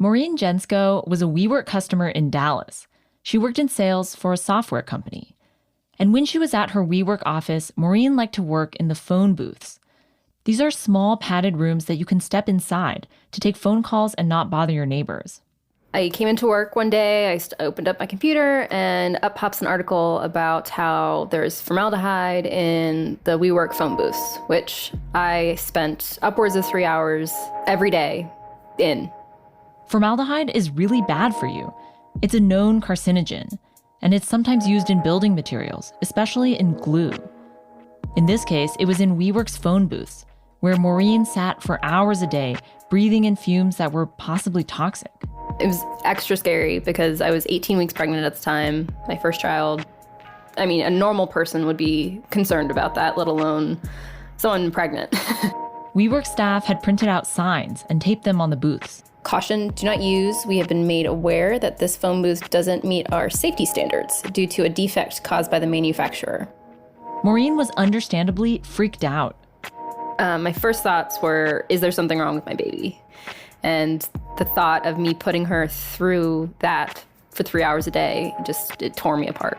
Maureen Jensko was a WeWork customer in Dallas. She worked in sales for a software company. And when she was at her WeWork office, Maureen liked to work in the phone booths. These are small padded rooms that you can step inside to take phone calls and not bother your neighbors. I came into work one day, I opened up my computer, and up pops an article about how there's formaldehyde in the WeWork phone booths, which I spent upwards of 3 hours every day in. Formaldehyde is really bad for you. It's a known carcinogen, and it's sometimes used in building materials, especially in glue. In this case, it was in WeWork's phone booths, where Maureen sat for hours a day, breathing in fumes that were possibly toxic. It was extra scary because I was 18 weeks pregnant at the time, my first child. I mean, a normal person would be concerned about that, let alone someone pregnant. WeWork staff had printed out signs and taped them on the booths. Caution, do not use. We have been made aware that this phone booth doesn't meet our safety standards due to a defect caused by the manufacturer. Maureen was understandably freaked out. My first thoughts were, is there something wrong with my baby? And the thought of me putting her through that for 3 hours a day, it tore me apart.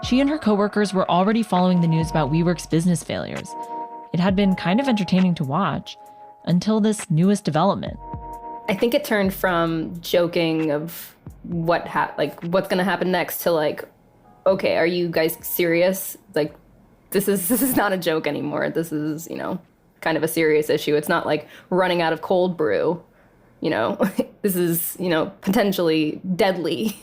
She and her coworkers were already following the news about WeWork's business failures. It had been kind of entertaining to watch until this newest development. I think it turned from joking of what's going to happen next to like, okay, are you guys serious? Like, this is not a joke anymore. This is, kind of a serious issue. It's not like running out of cold brew. This is, potentially deadly.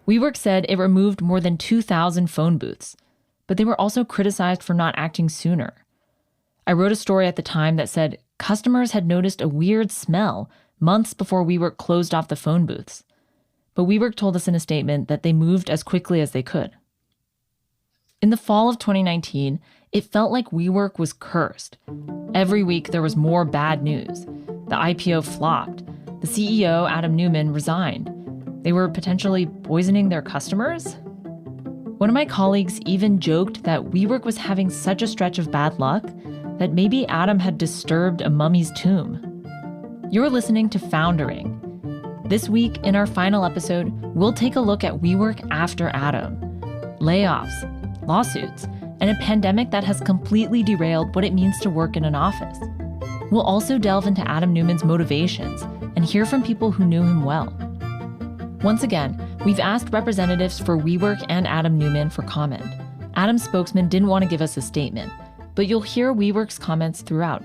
WeWork said it removed more than 2,000 phone booths, but they were also criticized for not acting sooner. I wrote a story at the time that said customers had noticed a weird smell months before WeWork closed off the phone booths. But WeWork told us in a statement that they moved as quickly as they could. In the fall of 2019, it felt like WeWork was cursed. Every week there was more bad news. The IPO flopped. The CEO, Adam Neumann, resigned. They were potentially poisoning their customers? One of my colleagues even joked that WeWork was having such a stretch of bad luck that maybe Adam had disturbed a mummy's tomb. You're listening to Foundering. This week, in our final episode, we'll take a look at WeWork after Adam. Layoffs, lawsuits, and a pandemic that has completely derailed what it means to work in an office. We'll also delve into Adam Neumann's motivations and hear from people who knew him well. Once again, we've asked representatives for WeWork and Adam Neumann for comment. Adam's spokesman didn't want to give us a statement, but you'll hear WeWork's comments throughout.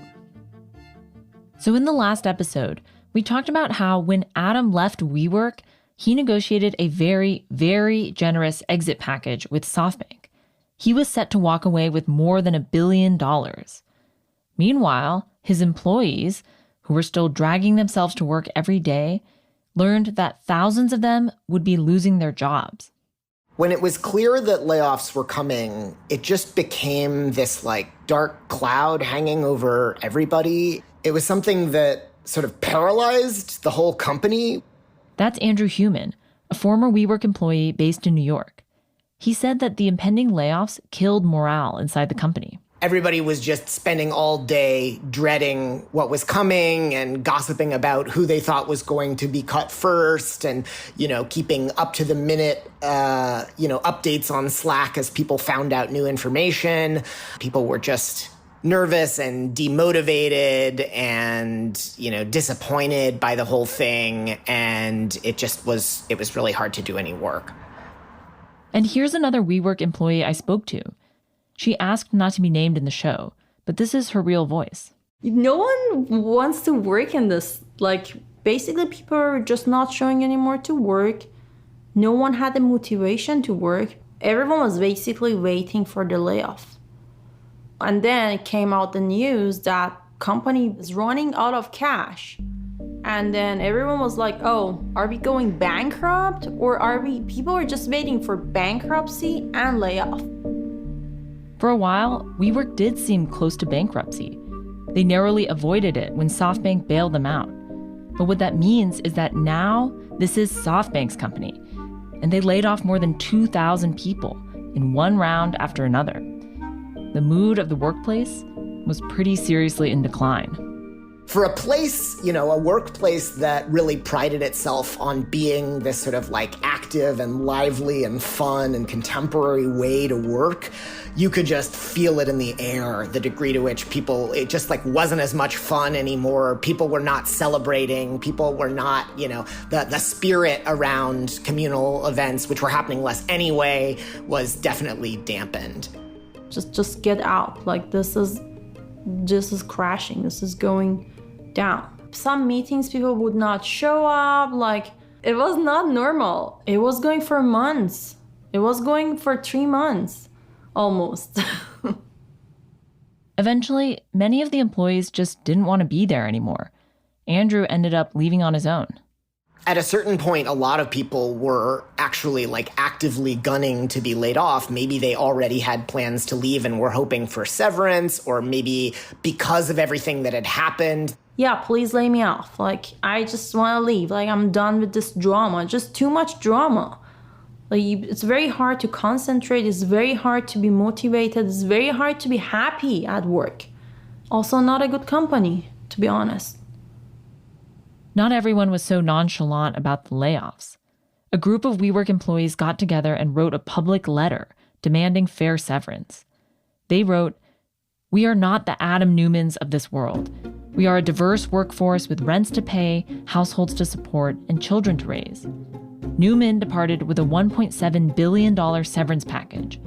So in the last episode, we talked about how when Adam left WeWork, he negotiated a very, very generous exit package with SoftBank. He was set to walk away with more than $1 billion. Meanwhile, his employees, who were still dragging themselves to work every day, learned that thousands of them would be losing their jobs. When it was clear that layoffs were coming, it just became this dark cloud hanging over everybody. It was something that sort of paralyzed the whole company. That's Andrew Human, a former WeWork employee based in New York. He said that the impending layoffs killed morale inside the company. Everybody was just spending all day dreading what was coming and gossiping about who they thought was going to be cut first and, keeping up to the minute, updates on Slack as people found out new information. People were just nervous and demotivated and, disappointed by the whole thing. And it was really hard to do any work. And here's another WeWork employee I spoke to. She asked not to be named in the show, but this is her real voice. No one wants to work in this. Basically, people are just not showing anymore to work. No one had the motivation to work. Everyone was basically waiting for the layoff. And then it came out the news that company is running out of cash. And then everyone was like, oh, are we going bankrupt? Or people are just waiting for bankruptcy and layoff. For a while, WeWork did seem close to bankruptcy. They narrowly avoided it when SoftBank bailed them out. But what that means is that now this is SoftBank's company, and they laid off more than 2,000 people in one round after another. The mood of the workplace was pretty seriously in decline. For a place, a workplace that really prided itself on being this sort of like active and lively and fun and contemporary way to work, you could just feel it in the air, the degree to which it just like wasn't as much fun anymore. People were not celebrating. People were not, the spirit around communal events, which were happening less anyway, was definitely dampened. Just get out. Like this is crashing. This is going down. Some meetings people would not show up. Like it was not normal. It was going for months. It was going for 3 months almost. Eventually, many of the employees just didn't want to be there anymore. Andrew ended up leaving on his own. At a certain point, a lot of people were actually like actively gunning to be laid off. Maybe they already had plans to leave and were hoping for severance, or maybe because of everything that had happened. Yeah, please lay me off. Like, I just want to leave. Like, I'm done with this drama. Just too much drama. Like, it's very hard to concentrate. It's very hard to be motivated. It's very hard to be happy at work. Also, not a good company, to be honest. Not everyone was so nonchalant about the layoffs. A group of WeWork employees got together and wrote a public letter demanding fair severance. They wrote, "We are not the Adam Neumanns of this world. We are a diverse workforce with rents to pay, households to support, and children to raise." Neumann departed with a $1.7 billion severance package.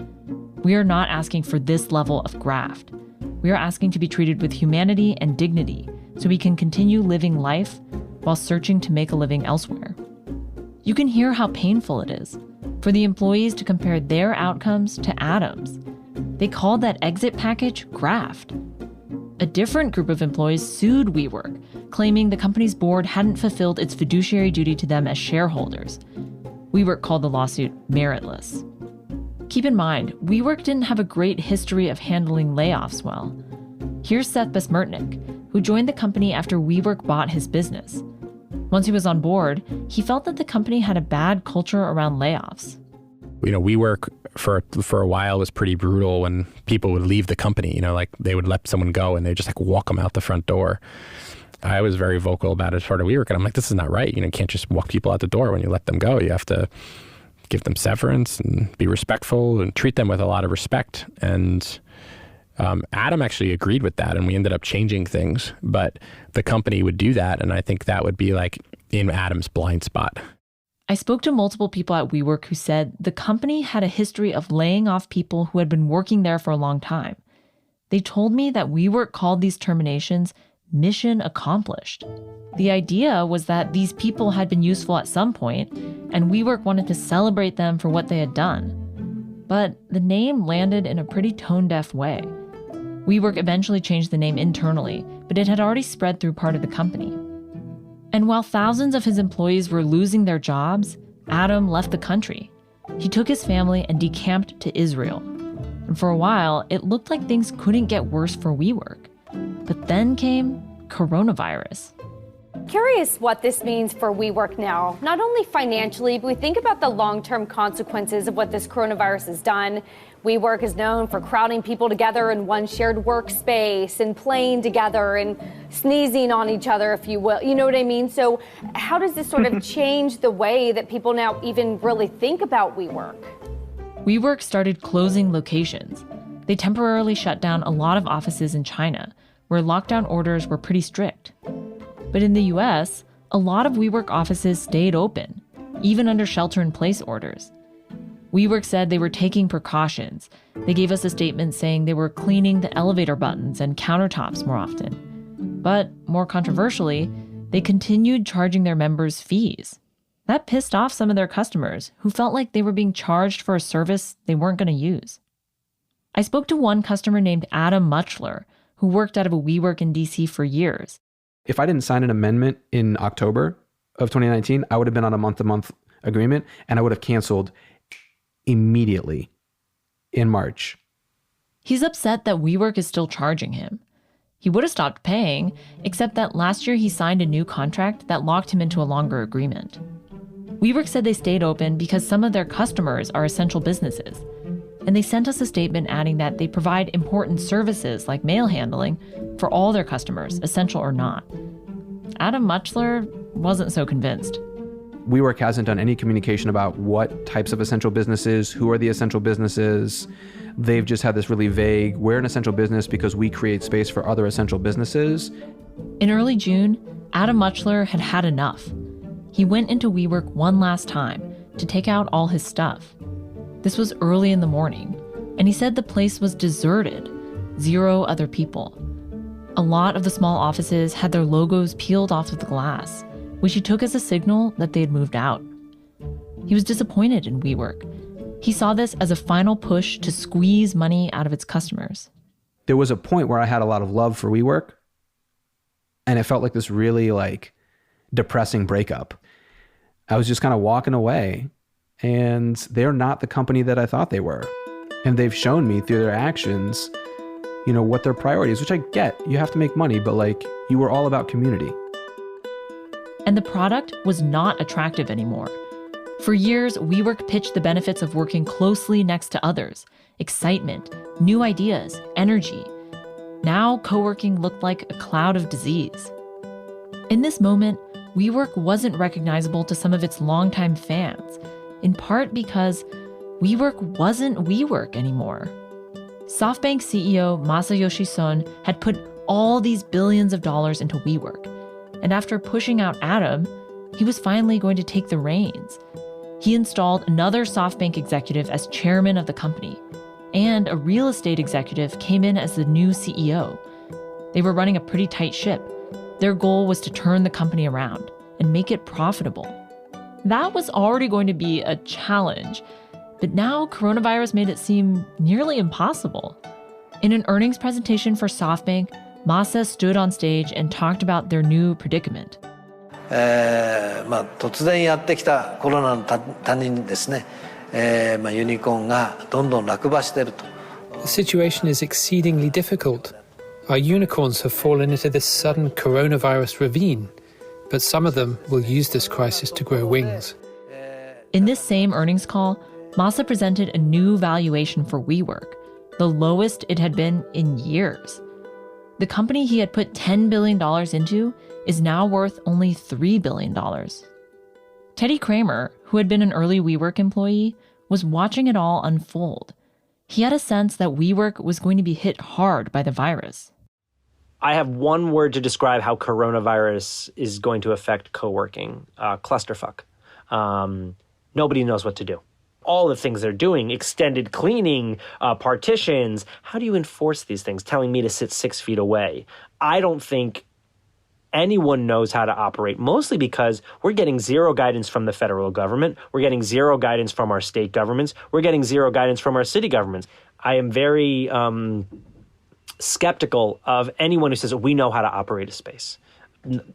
"We are not asking for this level of graft. We are asking to be treated with humanity and dignity so we can continue living life while searching to make a living elsewhere." You can hear how painful it is for the employees to compare their outcomes to Adam's. They called that exit package graft. A different group of employees sued WeWork, claiming the company's board hadn't fulfilled its fiduciary duty to them as shareholders. WeWork called the lawsuit meritless. Keep in mind, WeWork didn't have a great history of handling layoffs well. Here's Seth Besmertnik, who joined the company after WeWork bought his business. Once he was on board, he felt that the company had a bad culture around layoffs. WeWork for a while was pretty brutal when people would leave the company. Like they would let someone go and they just like walk them out the front door. I was very vocal about it as part of WeWork, and I'm like, this is not right. You can't just walk people out the door when you let them go. You have to give them severance and be respectful and treat them with a lot of respect. And Adam actually agreed with that, and we ended up changing things. But the company would do that, and I think that would be like in Adam's blind spot. I spoke to multiple people at WeWork who said the company had a history of laying off people who had been working there for a long time. They told me that WeWork called these terminations mission accomplished. The idea was that these people had been useful at some point, and WeWork wanted to celebrate them for what they had done. But the name landed in a pretty tone-deaf way. WeWork eventually changed the name internally, but it had already spread through part of the company. And while thousands of his employees were losing their jobs, Adam left the country. He took his family and decamped to Israel. And for a while, it looked like things couldn't get worse for WeWork. But then came coronavirus. Curious what this means for WeWork now, not only financially, but we think about the long-term consequences of what this coronavirus has done. WeWork is known for crowding people together in one shared workspace and playing together and sneezing on each other, if you will. You know what I mean? So how does this sort of change the way that people now even really think about WeWork? WeWork started closing locations. They temporarily shut down a lot of offices in China, where lockdown orders were pretty strict. But in the US, a lot of WeWork offices stayed open, even under shelter-in-place orders. WeWork said they were taking precautions. They gave us a statement saying they were cleaning the elevator buttons and countertops more often. But more controversially, they continued charging their members fees. That pissed off some of their customers who felt like they were being charged for a service they weren't going to use. I spoke to one customer named Adam Muchler, who worked out of a WeWork in DC for years. If I didn't sign an amendment in October of 2019, I would have been on a month-to-month agreement, and I would have canceled immediately in March. He's upset that WeWork is still charging him. He would have stopped paying, except that last year he signed a new contract that locked him into a longer agreement. WeWork said they stayed open because some of their customers are essential businesses. And they sent us a statement adding that they provide important services like mail handling, for all their customers, essential or not. Adam Muchler wasn't so convinced. WeWork hasn't done any communication about what types of essential businesses, who are the essential businesses. They've just had this really vague, we're an essential business because we create space for other essential businesses. In early June, Adam Muchler had had enough. He went into WeWork one last time to take out all his stuff. This was early in the morning, and he said the place was deserted, 0 other people. A lot of the small offices had their logos peeled off of the glass, which he took as a signal that they had moved out. He was disappointed in WeWork. He saw this as a final push to squeeze money out of its customers. There was a point where I had a lot of love for WeWork, and it felt like this really depressing breakup. I was just kind of walking away, and they're not the company that I thought they were. And they've shown me through their actions, what their priorities, which I get. You have to make money, but you were all about community. And the product was not attractive anymore. For years, WeWork pitched the benefits of working closely next to others, excitement, new ideas, energy. Now, co-working looked like a cloud of disease. In this moment, WeWork wasn't recognizable to some of its longtime fans, in part because WeWork wasn't WeWork anymore. SoftBank CEO Masayoshi Son had put all these billions of dollars into WeWork, and after pushing out Adam, he was finally going to take the reins. He installed another SoftBank executive as chairman of the company, and a real estate executive came in as the new CEO. They were running a pretty tight ship. Their goal was to turn the company around and make it profitable. That was already going to be a challenge, but now coronavirus made it seem nearly impossible. In an earnings presentation for SoftBank, Masa stood on stage and talked about their new predicament. 突然やってきたコロナの谷にですね、ユニコーンがどんどん落馬していると。The situation is exceedingly difficult. Our unicorns have fallen into this sudden coronavirus ravine, but some of them will use this crisis to grow wings. In this same earnings call, Masa presented a new valuation for WeWork, the lowest it had been in years. The company he had put $10 billion into is now worth only $3 billion. Teddy Kramer, who had been an early WeWork employee, was watching it all unfold. He had a sense that WeWork was going to be hit hard by the virus. I have one word to describe how coronavirus is going to affect co-working. Clusterfuck. Nobody knows what to do. All the things they're doing, extended cleaning, partitions. How do you enforce these things? Telling me to sit 6 feet away. I don't think anyone knows how to operate, mostly because we're getting zero guidance from the federal government. We're getting zero guidance from our state governments. We're getting zero guidance from our city governments. I am very skeptical of anyone who says we know how to operate a space.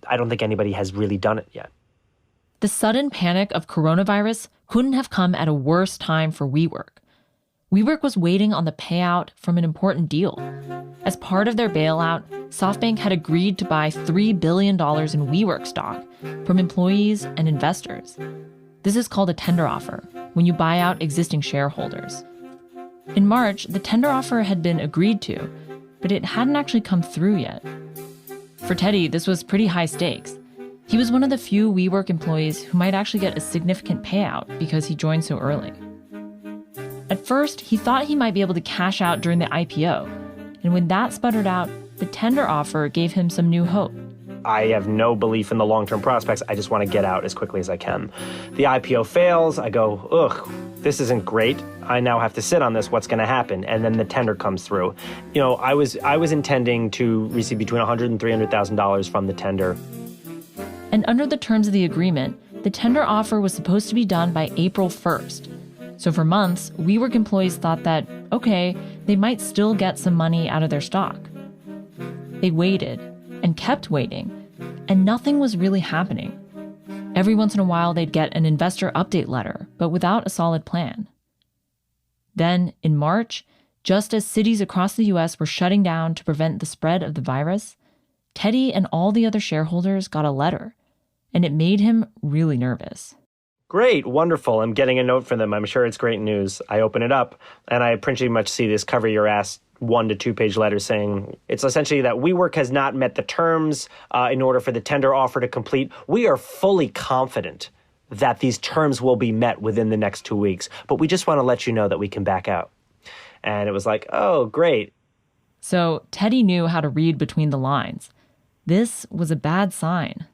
I don't think anybody has really done it yet. The sudden panic of coronavirus couldn't have come at a worse time for WeWork. WeWork was waiting on the payout from an important deal. As part of their bailout, SoftBank had agreed to buy $3 billion in WeWork stock from employees and investors. This is called a tender offer, when you buy out existing shareholders. In March, the tender offer had been agreed to, but it hadn't actually come through yet. For Teddy, this was pretty high stakes. He was one of the few WeWork employees who might actually get a significant payout because he joined so early. At first, he thought he might be able to cash out during the IPO, and when that sputtered out, the tender offer gave him some new hope. I have no belief in the long-term prospects. I just want to get out as quickly as I can. The IPO fails. I go, ugh, this isn't great. I now have to sit on this. What's going to happen? And then the tender comes through. I was intending to receive between $100,000 and $300,000 from the tender. And under the terms of the agreement, the tender offer was supposed to be done by April 1st. So for months, WeWork employees thought that, okay, they might still get some money out of their stock. They waited and kept waiting, and nothing was really happening. Every once in a while, they'd get an investor update letter, but without a solid plan. Then, in March, just as cities across the US were shutting down to prevent the spread of the virus, Teddy and all the other shareholders got a letter, and it made him really nervous. great, wonderful. I'm getting a note from them. I'm sure it's great news. I open it up, and I pretty much see this cover your ass 1 to 2 page letter saying it's essentially that WeWork has not met the terms in order for the tender offer to complete. We are fully confident that these terms will be met within the next 2 weeks, but we just want to let you know that we can back out. And it was like, oh, great. So Teddy knew how to read between the lines. This was a bad sign.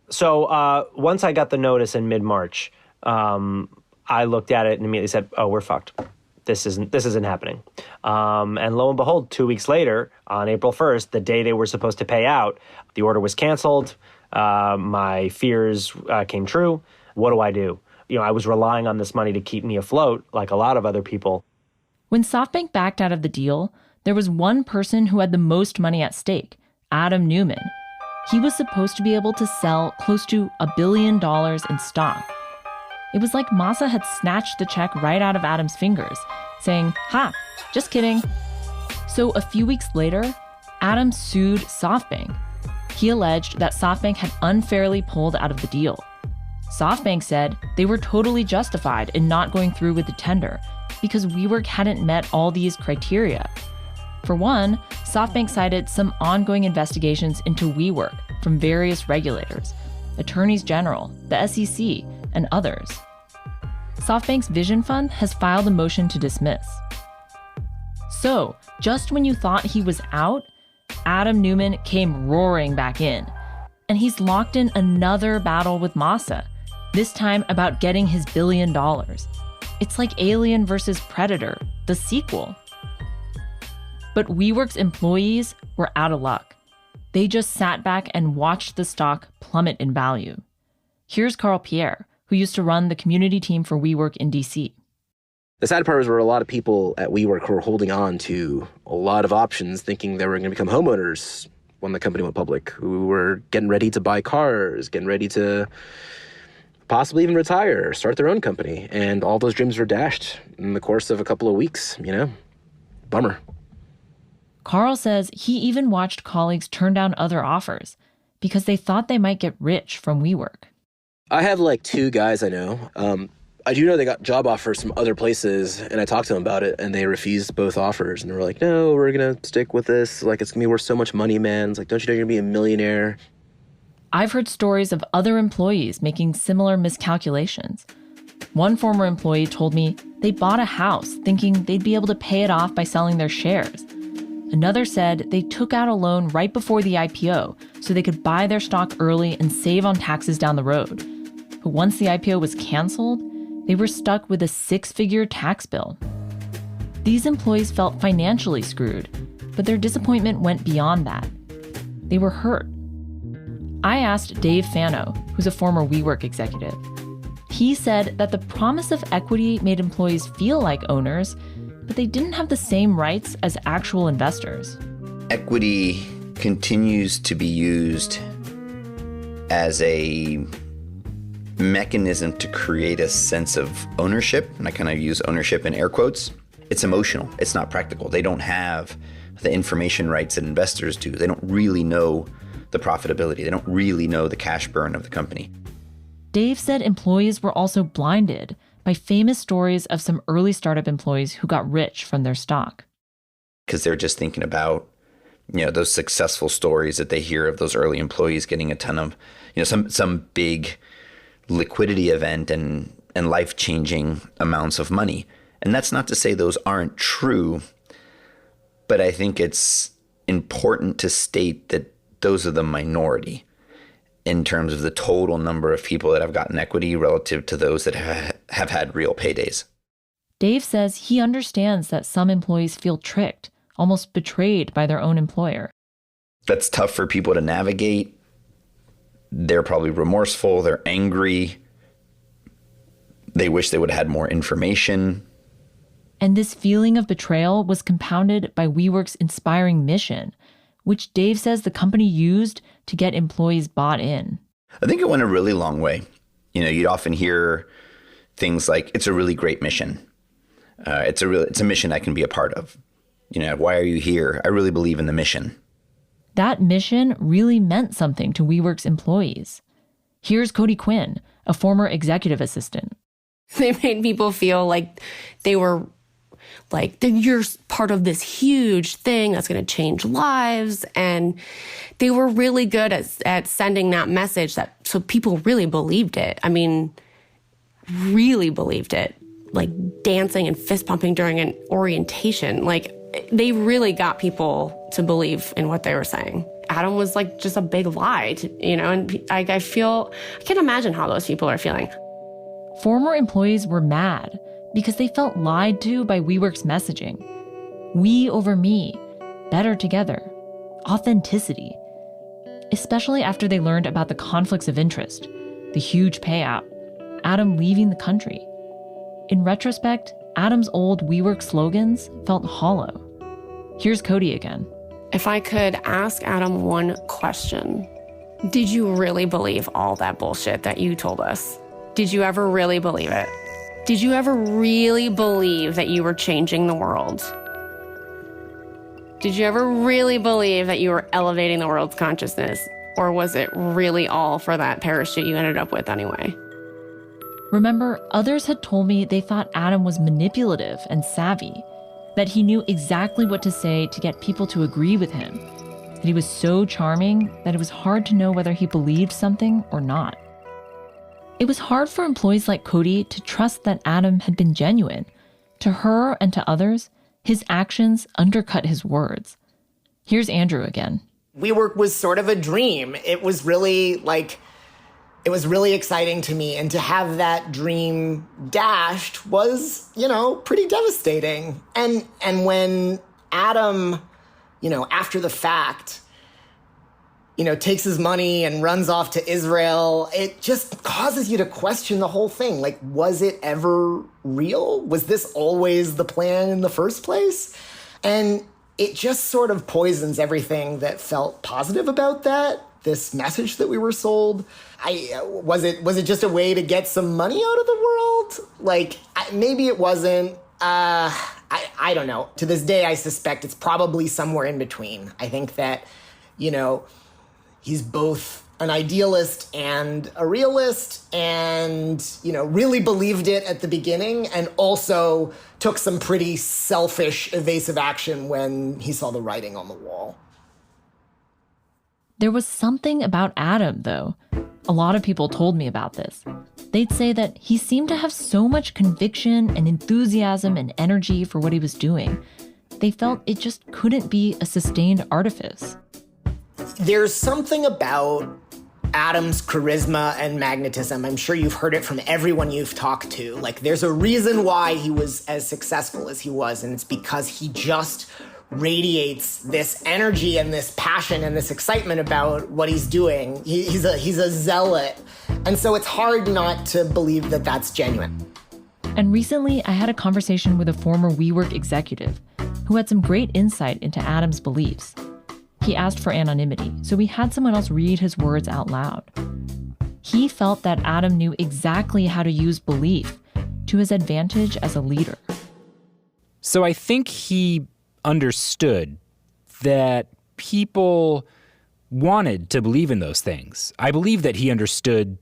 So once I got the notice in mid-March, I looked at it and immediately said, oh, we're fucked. This isn't happening. And lo and behold, 2 weeks later, on April 1st, the day they were supposed to pay out, the order was canceled. My fears came true. What do I do? I was relying on this money to keep me afloat, like a lot of other people. When SoftBank backed out of the deal, there was one person who had the most money at stake, Adam Neumann. He was supposed to be able to sell close to $1 billion in stock. It was like Masa had snatched the check right out of Adam's fingers, saying, "Ha, just kidding." So a few weeks later, Adam sued SoftBank. He alleged that SoftBank had unfairly pulled out of the deal. SoftBank said they were totally justified in not going through with the tender because WeWork hadn't met all these criteria. For one, SoftBank cited some ongoing investigations into WeWork from various regulators, attorneys general, the SEC, and others. SoftBank's Vision Fund has filed a motion to dismiss. So, just when you thought he was out, Adam Neumann came roaring back in. And he's locked in another battle with Masa, this time about getting his $1 billion. It's like Alien versus Predator, the sequel. But WeWork's employees were out of luck. They just sat back and watched the stock plummet in value. Here's Carl Pierre, who used to run the community team for WeWork in DC. The sad part was there were a lot of people at WeWork who were holding on to a lot of options, thinking they were going to become homeowners when the company went public, who were getting ready to buy cars, getting ready to possibly even retire, start their own company. And all those dreams were dashed in the course of a couple of weeks, Bummer. Carl says he even watched colleagues turn down other offers because they thought they might get rich from WeWork. I have 2 guys I know. I do know they got job offers from other places, and I talked to them about it, and they refused both offers. And they were like, no, we're going to stick with this. It's going to be worth so much money, man. It's don't you know you're going to be a millionaire? I've heard stories of other employees making similar miscalculations. One former employee told me they bought a house thinking they'd be able to pay it off by selling their shares. Another said they took out a loan right before the IPO so they could buy their stock early and save on taxes down the road. But once the IPO was canceled, they were stuck with a 6-figure tax bill. These employees felt financially screwed, but their disappointment went beyond that. They were hurt. I asked Dave Fano, who's a former WeWork executive. He said that the promise of equity made employees feel like owners, but they didn't have the same rights as actual investors. Equity continues to be used as a mechanism to create a sense of ownership, and I kind of use ownership in air quotes. It's emotional. It's not practical. They don't have the information rights that investors do. They don't really know the profitability. They don't really know the cash burn of the company. Dave said employees were also blinded by famous stories of some early startup employees who got rich from their stock. Because they're just thinking about, those successful stories that they hear of those early employees getting a ton of, some big liquidity event and life-changing amounts of money. And that's not to say those aren't true, but I think it's important to state that those are the minority in terms of the total number of people that have gotten equity relative to those that have had real paydays. Dave says he understands that some employees feel tricked, almost betrayed by their own employer. That's tough for people to navigate. They're probably remorseful, they're angry. They wish they would have had more information. And this feeling of betrayal was compounded by WeWork's inspiring mission, which Dave says the company used to get employees bought in. I think it went a really long way. You'd often hear things like, it's a really great mission. It's a mission I can be a part of. Why are you here? I really believe in the mission. That mission really meant something to WeWork's employees. Here's Cody Quinn, a former executive assistant. They made people feel like they were like, you're part of this huge thing that's going to change lives. And they were really good at sending that message so people really believed it. I mean, really believed it. Like dancing and fist pumping during an orientation. Like they really got people to believe in what they were saying. Adam was like just a big lie, and I can't imagine how those people are feeling. Former employees were mad because they felt lied to by WeWork's messaging. We over me, better together, authenticity. Especially after they learned about the conflicts of interest, the huge payout, Adam leaving the country. In retrospect, Adam's old WeWork slogans felt hollow. Here's Cody again. If I could ask Adam one question, did you really believe all that bullshit that you told us? Did you ever really believe it? Did you ever really believe that you were changing the world? Did you ever really believe that you were elevating the world's consciousness? Or was it really all for that parachute you ended up with anyway? Remember, others had told me they thought Adam was manipulative and savvy, that he knew exactly what to say to get people to agree with him, that he was so charming that it was hard to know whether he believed something or not. It was hard for employees like Cody to trust that Adam had been genuine. To her and to others, his actions undercut his words. Here's Andrew again. WeWork was sort of a dream. It was really exciting to me. And to have that dream dashed was, pretty devastating. And when Adam, after the fact, takes his money and runs off to Israel, it just causes you to question the whole thing. Like, was it ever real? Was this always the plan in the first place? And it just sort of poisons everything that felt positive about this message that we were sold. Was it just a way to get some money out of the world? Like, maybe it wasn't. I don't know. To this day, I suspect it's probably somewhere in between. I think that, he's both an idealist and a realist and, really believed it at the beginning and also took some pretty selfish, evasive action when he saw the writing on the wall. There was something about Adam, though. A lot of people told me about this. They'd say that he seemed to have so much conviction and enthusiasm and energy for what he was doing. They felt it just couldn't be a sustained artifice. There's something about Adam's charisma and magnetism. I'm sure you've heard it from everyone you've talked to. Like, there's a reason why he was as successful as he was, and it's because he just radiates this energy and this passion and this excitement about what he's doing. He's a zealot. And so it's hard not to believe that that's genuine. And recently, I had a conversation with a former WeWork executive who had some great insight into Adam's beliefs. He asked for anonymity, so we had someone else read his words out loud. He felt that Adam knew exactly how to use belief to his advantage as a leader. So I think he understood that people wanted to believe in those things. I believe that he understood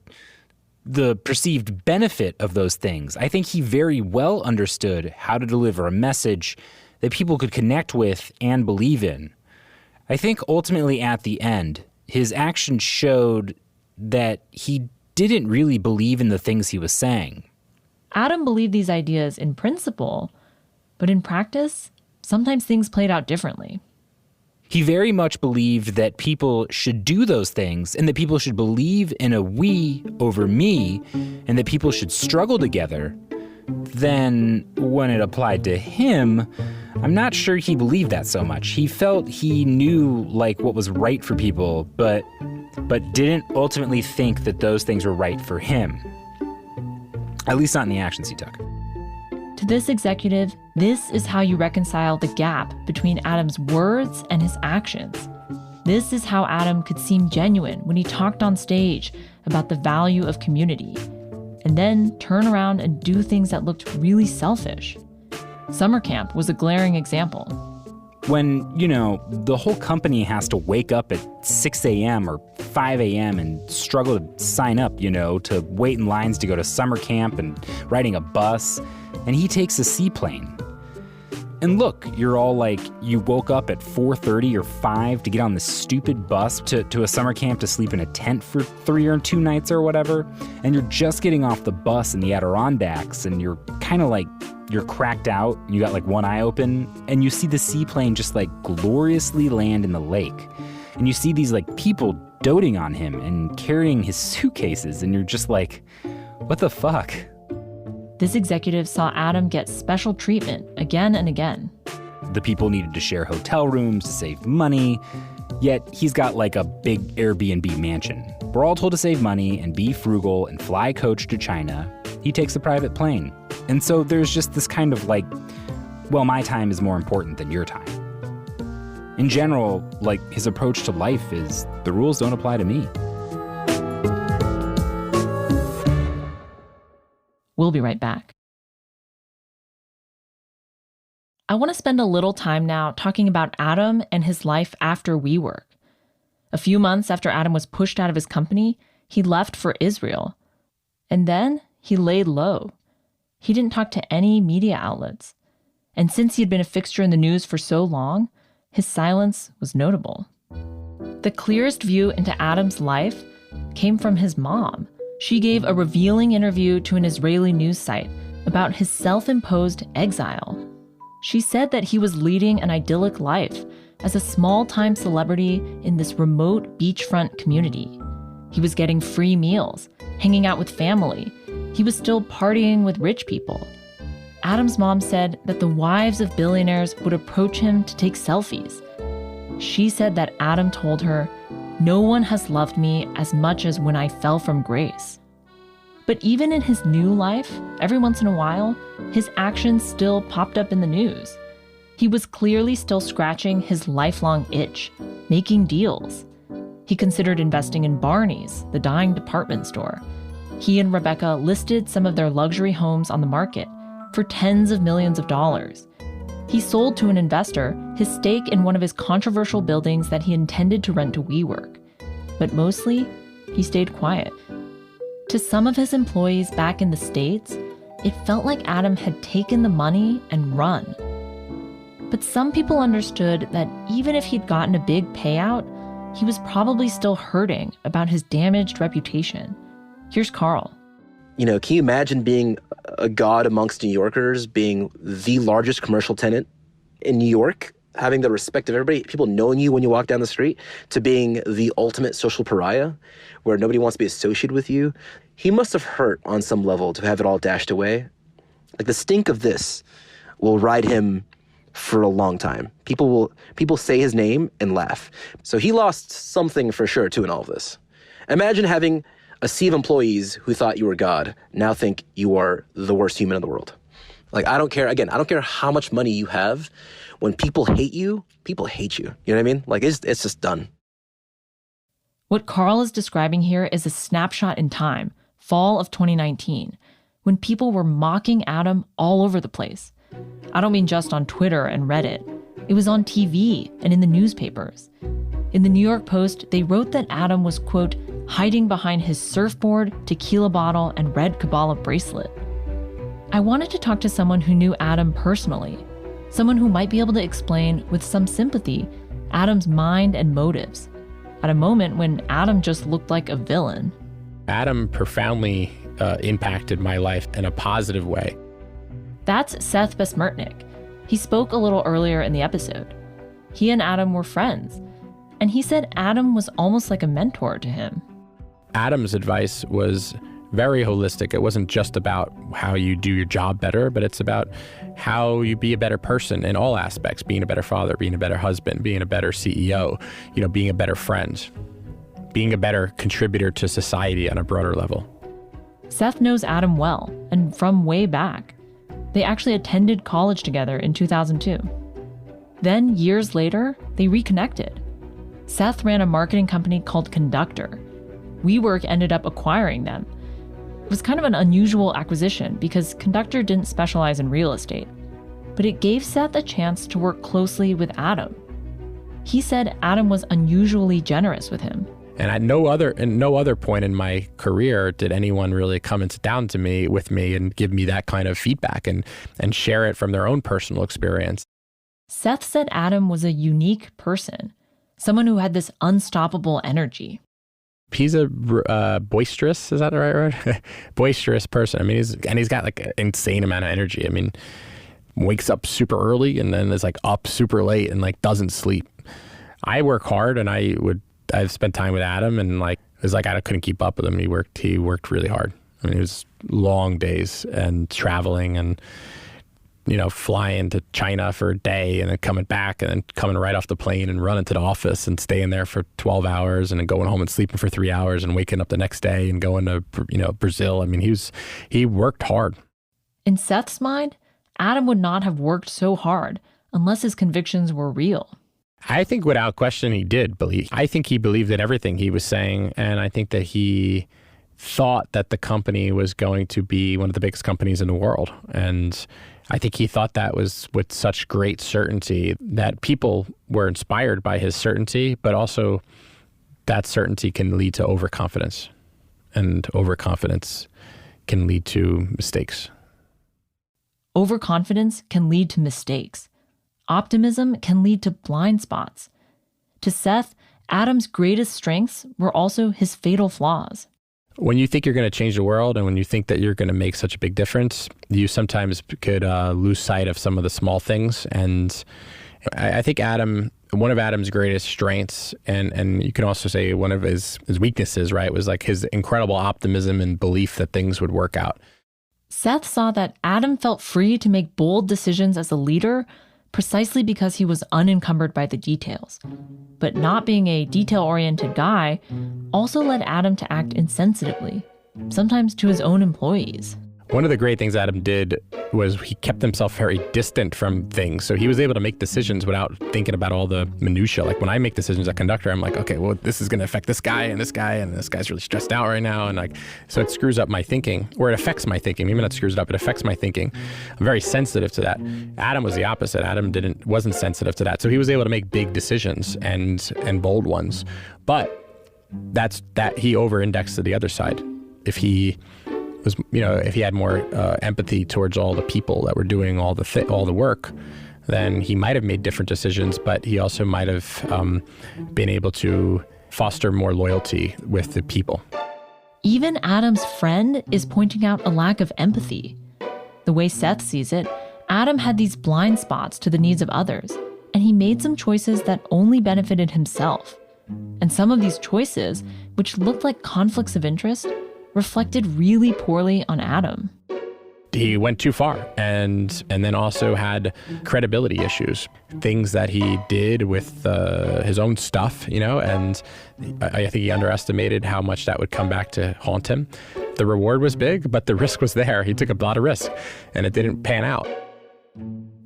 the perceived benefit of those things. I think he very well understood how to deliver a message that people could connect with and believe in. I think ultimately at the end, his actions showed that he didn't really believe in the things he was saying. Adam believed these ideas in principle, but in practice, sometimes things played out differently. He very much believed that people should do those things and that people should believe in a we over me and that people should struggle together. Then when it applied to him, I'm not sure he believed that so much. He felt he knew what was right for people, but didn't ultimately think that those things were right for him. At least not in the actions he took. To this executive, this is how you reconcile the gap between Adam's words and his actions. This is how Adam could seem genuine when he talked on stage about the value of community, and then turn around and do things that looked really selfish. Summer camp was a glaring example. when, the whole company has to wake up at 6 a.m. or 5 a.m. and struggle to sign up, to wait in lines to go to summer camp and riding a bus, and he takes a seaplane. And look, you're all like, you woke up at 4:30 or 5 to get on this stupid bus to a summer camp to sleep in a tent for 3 or 2 nights or whatever, and you're just getting off the bus in the Adirondacks, and you're kind of like, you're cracked out, you got like one eye open, and you see the seaplane just like gloriously land in the lake. And you see these like people doting on him and carrying his suitcases, and you're just like, what the fuck? This executive saw Adam get special treatment again and again. The people needed to share hotel rooms to save money, yet he's got like a big Airbnb mansion. We're all told to save money and be frugal and fly coach to China. He takes a private plane. And so there's just this kind of like, well, my time is more important than your time. In general, like, his approach to life is, the rules don't apply to me. We'll be right back. I want to spend a little time now talking about Adam and his life after WeWork. A few months after Adam was pushed out of his company, he left for Israel. And then he laid low. He didn't talk to any media outlets. And since he had been a fixture in the news for so long, his silence was notable. The clearest view into Adam's life came from his mom. She gave a revealing interview to an Israeli news site about his self-imposed exile. She said that he was leading an idyllic life as a small-time celebrity in this remote beachfront community. He was getting free meals, hanging out with family. He was still partying with rich people. Adam's mom said that the wives of billionaires would approach him to take selfies. She said that Adam told her, "No one has loved me as much as when I fell from grace." But even in his new life, every once in a while, his actions still popped up in the news. He was clearly still scratching his lifelong itch, making deals. He considered investing in Barney's, the dying department store. He and Rebecca listed some of their luxury homes on the market for tens of millions of dollars. He sold to an investor his stake in one of his controversial buildings that he intended to rent to WeWork. But mostly, he stayed quiet. To some of his employees back in the States, it felt like Adam had taken the money and run. But some people understood that even if he'd gotten a big payout, he was probably still hurting about his damaged reputation. Here's Carl. Can you imagine being a god amongst New Yorkers, being the largest commercial tenant in New York, having the respect of everybody, people knowing you when you walk down the street, to being the ultimate social pariah, where nobody wants to be associated with you? He must have hurt on some level to have it all dashed away. Like, the stink of this will ride him for a long time. People say his name and laugh. So he lost something for sure, too, in all of this. Imagine having a sea of employees who thought you were God now think you are the worst human in the world. Like, I don't care how much money you have. When people hate you, people hate you. You know what I mean? Like, it's just done. What Carl is describing here is a snapshot in time, fall of 2019, when people were mocking Adam all over the place. I don't mean just on Twitter and Reddit. It was on TV and in the newspapers. In the New York Post, they wrote that Adam was, quote, hiding behind his surfboard, tequila bottle, and red Kabbalah bracelet. I wanted to talk to someone who knew Adam personally, someone who might be able to explain with some sympathy Adam's mind and motives, at a moment when Adam just looked like a villain. Adam profoundly impacted my life in a positive way. That's Seth Besmertnik. He spoke a little earlier in the episode. He and Adam were friends, and he said Adam was almost like a mentor to him. Adam's advice was very holistic. It wasn't just about how you do your job better, but it's about how you be a better person in all aspects, being a better father, being a better husband, being a better CEO, being a better friend, being a better contributor to society on a broader level. Seth knows Adam well, and from way back. They actually attended college together in 2002. Then, years later, they reconnected. Seth ran a marketing company called Conductor. WeWork ended up acquiring them. It was kind of an unusual acquisition because Conductor didn't specialize in real estate. but it gave Seth a chance to work closely with Adam. He said Adam was unusually generous with him. And at no other point in my career did anyone really come and sit down with me and give me that kind of feedback and share it from their own personal experience. Seth said Adam was a unique person, someone who had this unstoppable energy. He's a boisterous, is that the right word? Boisterous person. I mean, he's got like an insane amount of energy. I mean, wakes up super early and then is like up super late and like doesn't sleep. I work hard, and I've spent time with Adam, and like it was like I couldn't keep up with him. He worked really hard. I mean, it was long days and traveling and, you know, flying to China for a day and then coming back and then coming right off the plane and running to the office and staying there for 12 hours and then going home and sleeping for 3 hours and waking up the next day and going to, you know, Brazil. I mean, he worked hard. In Seth's mind, Adam would not have worked so hard unless his convictions were real. I think without question he did believe. I think he believed in everything he was saying, and I think that he thought that the company was going to be one of the biggest companies in the world. And I think he thought that was with such great certainty that people were inspired by his certainty, but also that certainty can lead to overconfidence, and overconfidence can lead to mistakes. Overconfidence can lead to mistakes. Optimism can lead to blind spots. To Seth, Adam's greatest strengths were also his fatal flaws. When you think you're going to change the world and when you think that you're going to make such a big difference, you sometimes could lose sight of some of the small things. And I think one of Adam's greatest strengths, and you can also say one of his weaknesses, right, was like his incredible optimism and belief that things would work out. Seth saw that Adam felt free to make bold decisions as a leader precisely because he was unencumbered by the details. But not being a detail-oriented guy also led Adam to act insensitively, sometimes to his own employees. One of the great things Adam did was he kept himself very distant from things. So he was able to make decisions without thinking about all the minutia. Like when I make decisions as a conductor, I'm like, okay, well, this is going to affect this guy, and this guy's really stressed out right now. And like, so it screws up my thinking, or it affects my thinking. Maybe not screws it up, it affects my thinking. I'm very sensitive to that. Adam was the opposite. Adam wasn't sensitive to that. So he was able to make big decisions and bold ones. But that he over-indexed to the other side. If he had more empathy towards all the people that were doing all the work, then he might have made different decisions, but he also might have been able to foster more loyalty with the people. Even Adam's friend is pointing out a lack of empathy. The way Seth sees it, Adam had these blind spots to the needs of others, and he made some choices that only benefited himself. And some of these choices, which looked like conflicts of interest, reflected really poorly on Adam. He went too far and then also had credibility issues, things that he did with his own stuff, and I think he underestimated how much that would come back to haunt him. The reward was big, but the risk was there. He took a lot of risk and it didn't pan out.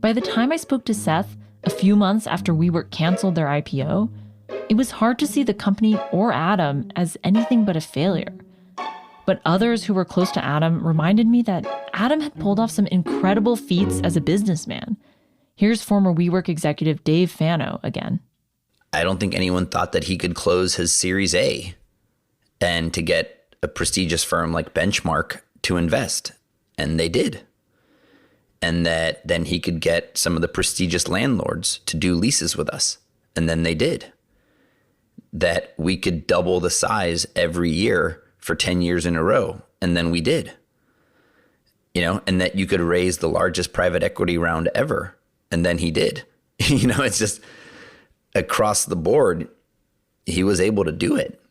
By the time I spoke to Seth, a few months after WeWork canceled their IPO, it was hard to see the company or Adam as anything but a failure. But others who were close to Adam reminded me that Adam had pulled off some incredible feats as a businessman. Here's former WeWork executive Dave Fano again. I don't think anyone thought that he could close his Series A and to get a prestigious firm like Benchmark to invest. And they did. And that then he could get some of the prestigious landlords to do leases with us. And then they did. That we could double the size every year for 10 years in a row. And then we did, and that you could raise the largest private equity round ever. And then he did, it's just across the board. He was able to do it.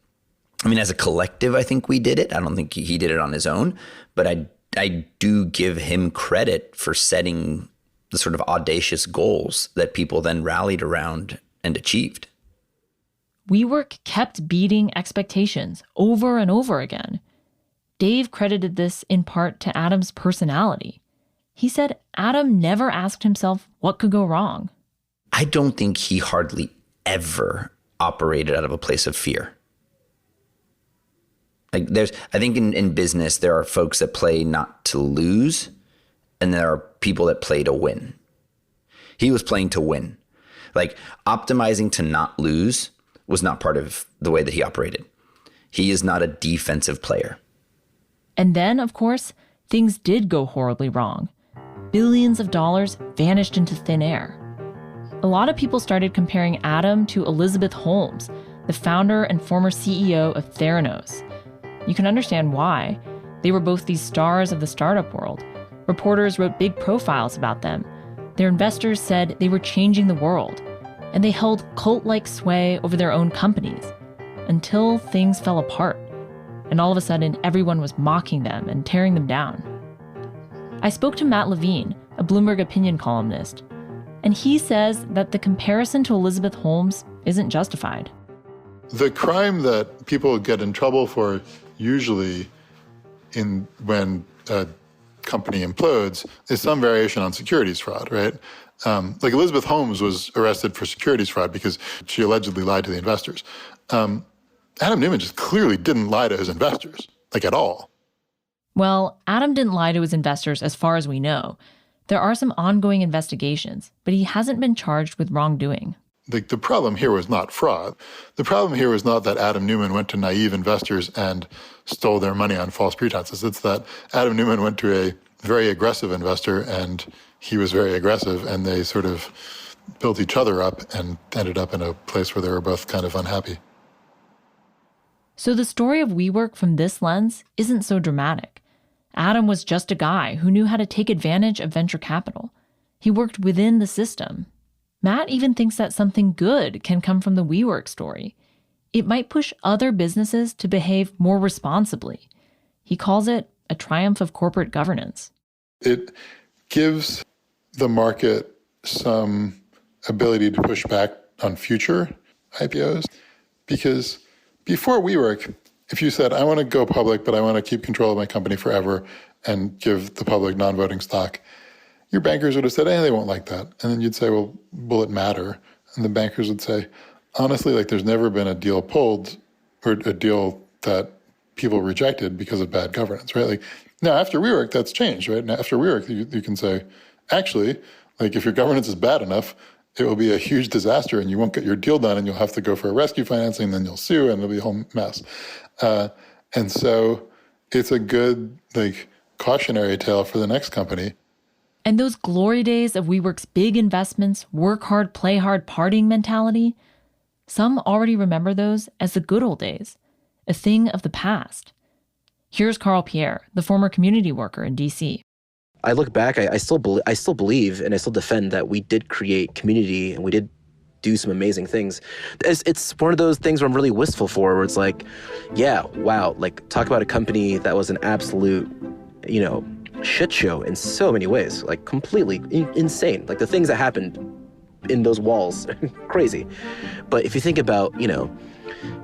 I mean, as a collective, I think we did it. I don't think he did it on his own, but I do give him credit for setting the sort of audacious goals that people then rallied around and achieved. WeWork kept beating expectations over and over again. Dave credited this in part to Adam's personality. He said Adam never asked himself what could go wrong. I don't think he hardly ever operated out of a place of fear. I think in business, there are folks that play not to lose, and there are people that play to win. He was playing to win. Like, optimizing to not lose was not part of the way that he operated. He is not a defensive player. And then, of course, things did go horribly wrong. Billions of dollars vanished into thin air. A lot of people started comparing Adam to Elizabeth Holmes, the founder and former CEO of Theranos. You can understand why. They were both these stars of the startup world. Reporters wrote big profiles about them. Their investors said they were changing the world, and they held cult-like sway over their own companies until things fell apart. And all of a sudden, everyone was mocking them and tearing them down. I spoke to Matt Levine, a Bloomberg opinion columnist, and he says that the comparison to Elizabeth Holmes isn't justified. The crime that people get in trouble for usually when a company implodes is some variation on securities fraud, right? Like Elizabeth Holmes was arrested for securities fraud because she allegedly lied to the investors. Adam Neumann just clearly didn't lie to his investors, like at all. Well, Adam didn't lie to his investors as far as we know. There are some ongoing investigations, but he hasn't been charged with wrongdoing. The problem here was not fraud. The problem here was not that Adam Neumann went to naive investors and stole their money on false pretenses. It's that Adam Neumann went to a very aggressive investor and he was very aggressive, and they sort of built each other up and ended up in a place where they were both kind of unhappy. So the story of WeWork from this lens isn't so dramatic. Adam was just a guy who knew how to take advantage of venture capital. He worked within the system. Matt even thinks that something good can come from the WeWork story. It might push other businesses to behave more responsibly. He calls it a triumph of corporate governance. It gives the market some ability to push back on future IPOs, because before WeWork, if you said, I want to go public, but I want to keep control of my company forever and give the public non-voting stock, your bankers would have said, they won't like that. And then you'd say, well, will it matter? And the bankers would say, honestly, like there's never been a deal pulled or a deal that people rejected because of bad governance, right? Like now after WeWork, that's changed, right? Now after WeWork, you can say, actually, like if your governance is bad enough, it will be a huge disaster and you won't get your deal done and you'll have to go for a rescue financing, and then you'll sue and it'll be a whole mess. And so it's a good like cautionary tale for the next company. And those glory days of WeWork's big investments, work hard, play hard, partying mentality, some already remember those as the good old days, a thing of the past. Here's Carl Pierre, the former community worker in D.C. I look back, I still believe and I still defend that we did create community and we did do some amazing things. It's one of those things where I'm really wistful for, where it's like, yeah, wow, like talk about a company that was an absolute, shit show in so many ways, like completely insane. Like the things that happened in those walls, crazy. But if you think about,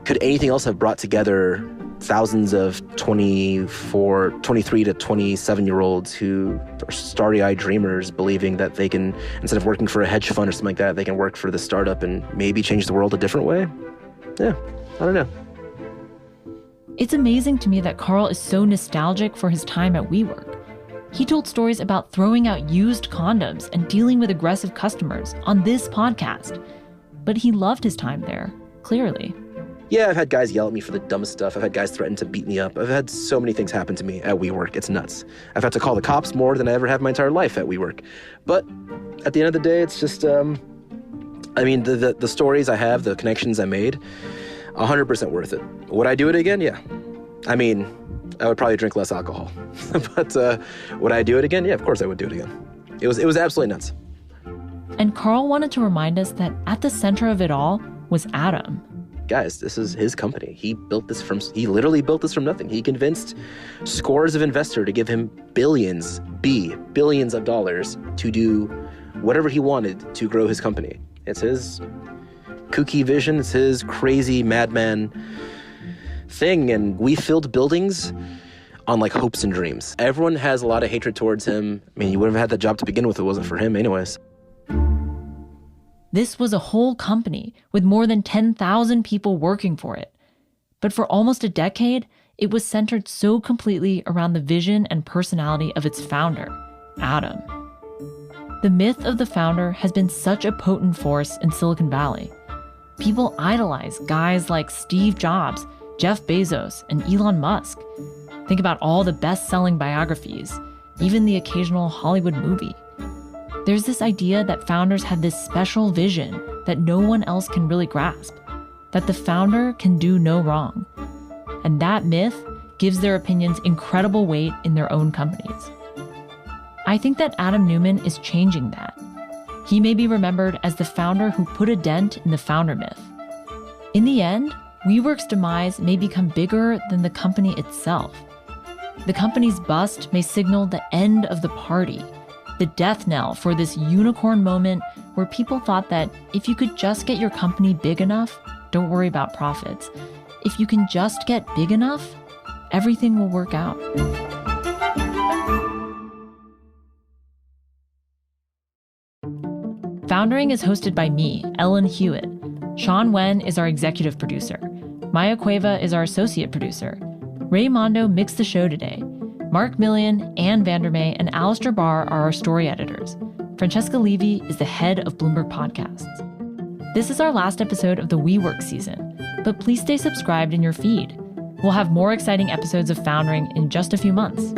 could anything else have brought together thousands of 23 to 27-year-olds who are starry-eyed dreamers believing that they can, instead of working for a hedge fund or something like that, they can work for the startup and maybe change the world a different way? Yeah, I don't know. It's amazing to me that Carl is so nostalgic for his time at WeWork. He told stories about throwing out used condoms and dealing with aggressive customers on this podcast. But he loved his time there, clearly. Yeah, I've had guys yell at me for the dumbest stuff. I've had guys threaten to beat me up. I've had so many things happen to me at WeWork. It's nuts. I've had to call the cops more than I ever have my entire life at WeWork. But at the end of the day, it's just, the stories I have, the connections I made, 100% worth it. Would I do it again? Yeah. I would probably drink less alcohol. But would I do it again? Yeah, of course I would do it again. It was absolutely nuts. And Carl wanted to remind us that at the center of it all was Adam. Guys, this is his company. He literally built this from nothing. He convinced scores of investors to give him billions of dollars to do whatever he wanted to grow his company. It's his kooky vision. It's his crazy madman thing. And we filled buildings on like hopes and dreams. Everyone has a lot of hatred towards him. You wouldn't have had that job to begin with if it wasn't for him anyways. This was a whole company with more than 10,000 people working for it. But for almost a decade, it was centered so completely around the vision and personality of its founder, Adam. The myth of the founder has been such a potent force in Silicon Valley. People idolize guys like Steve Jobs, Jeff Bezos, and Elon Musk. Think about all the best-selling biographies, even the occasional Hollywood movie. There's this idea that founders have this special vision that no one else can really grasp, that the founder can do no wrong. And that myth gives their opinions incredible weight in their own companies. I think that Adam Neumann is changing that. He may be remembered as the founder who put a dent in the founder myth. In the end, WeWork's demise may become bigger than the company itself. The company's bust may signal the end of the party, the death knell for this unicorn moment where people thought that if you could just get your company big enough, don't worry about profits. If you can just get big enough, everything will work out. Foundering is hosted by me, Ellen Huet. Sean Wen is our executive producer. Maya Cueva is our associate producer. Ray Mondo mixed the show today. Mark Millian, Ann Vandermeer, and Alistair Barr are our story editors. Francesca Levy is the head of Bloomberg Podcasts. This is our last episode of the WeWork season, but please stay subscribed in your feed. We'll have more exciting episodes of Foundering in just a few months.